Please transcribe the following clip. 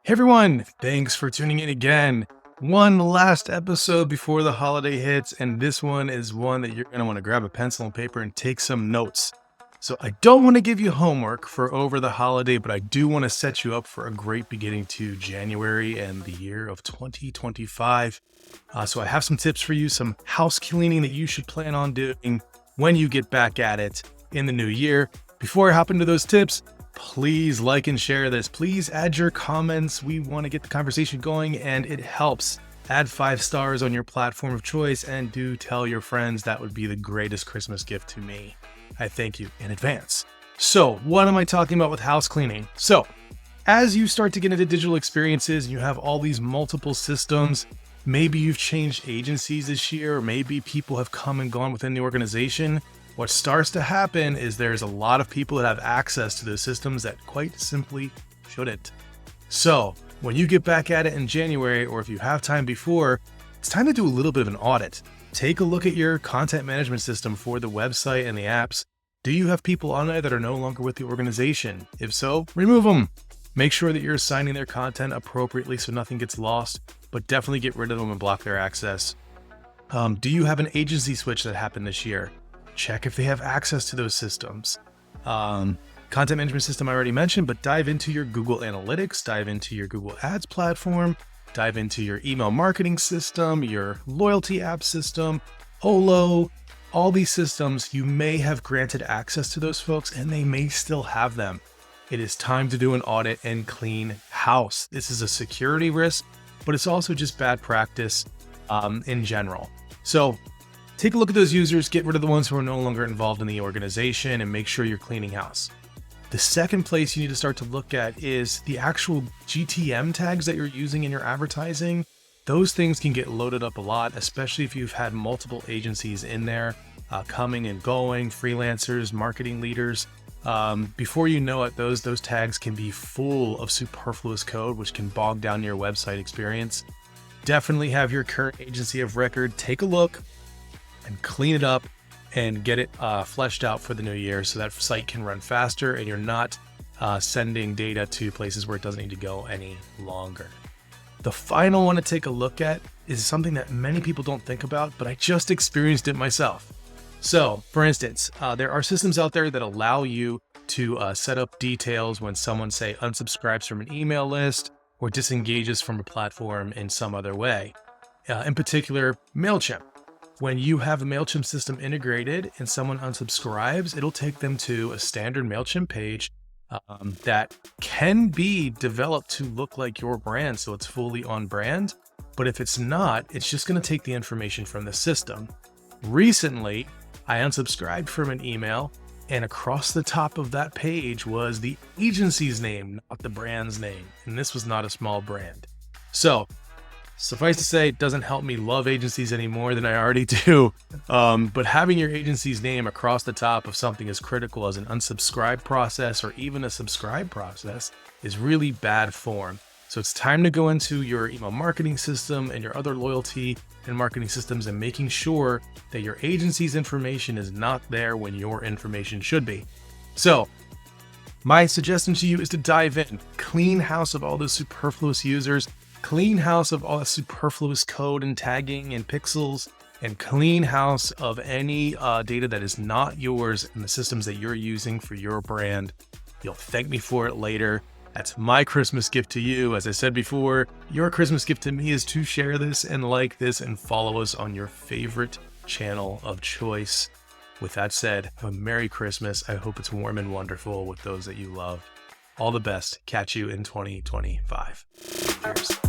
Hey everyone, thanks for tuning in again. One last episode before the holiday hits, and this one is one that you're going to want to grab a pencil and paper and take some notes. So I don't want to give you homework for over the holiday, but I do want to set you up for a great beginning to January and the year of 2025. So I have some tips for you, some house cleaning that you should plan on doing when you get back at it in the new year. Before I hop into those tips, please like and share this. Please add your comments. We want to get the conversation going, and it helps. Add 5 stars on your platform of choice, and do tell your friends. That would be the greatest Christmas gift to me. I thank you in advance. So what am I talking about with house cleaning? So as you start to get into digital experiences and you have all these multiple systems, maybe you've changed agencies this year, or maybe people have come and gone within the organization. What starts to happen is there's a lot of people that have access to those systems that quite simply shouldn't. So when you get back at it in January, or if you have time before, it's time to do a little bit of an audit. Take a look at your content management system for the website and the apps. Do you have people on there that are no longer with the organization? If so, remove them. Make sure that you're assigning their content appropriately so nothing gets lost, but definitely get rid of them and block their access. Do you have an agency switch that happened this year? Check if they have access to those systems. Content management system I already mentioned, but dive into your Google Analytics, dive into your Google Ads platform, dive into your email marketing system, your loyalty app system, Olo, all these systems. You may have granted access to those folks and they may still have them. It is time to do an audit and clean house. This is a security risk, but it's also just bad practice in general. So take a look at those users, get rid of the ones who are no longer involved in the organization, and make sure you're cleaning house. The second place you need to start to look at is the actual GTM tags that you're using in your advertising. Those things can get loaded up a lot, especially if you've had multiple agencies in there, coming and going, freelancers, marketing leaders. Before you know it, those tags can be full of superfluous code, which can bog down your website experience. Definitely have your current agency of record take a look and clean it up and get it fleshed out for the new year so that site can run faster and you're not sending data to places where it doesn't need to go any longer. The final one to take a look at is something that many people don't think about, but I just experienced it myself. So for instance, there are systems out there that allow you to set up details when someone, say, unsubscribes from an email list or disengages from a platform in some other way. In particular, MailChimp. When you have a MailChimp system integrated and someone unsubscribes, it'll take them to a standard MailChimp page that can be developed to look like your brand, so it's fully on brand. But if it's not, it's just going to take the information from the system. Recently, I unsubscribed from an email, and across the top of that page was the agency's name, not the brand's name. And this was not a small brand. So suffice to say, it doesn't help me love agencies any more than I already do. But having your agency's name across the top of something as critical as an unsubscribe process or even a subscribe process is really bad form. So it's time to go into your email marketing system and your other loyalty and marketing systems and making sure that your agency's information is not there when your information should be. So my suggestion to you is to dive in, clean house of all those superfluous users, clean house of all the superfluous code and tagging and pixels, and clean house of any data that is not yours in the systems that you're using for your brand. You'll thank me for it later. That's my Christmas gift to you. As I said before, your Christmas gift to me is to share this and like this and follow us on your favorite channel of choice. With that said, have a Merry Christmas. I hope it's warm and wonderful with those that you love. All the best. Catch you in 2025. Cheers.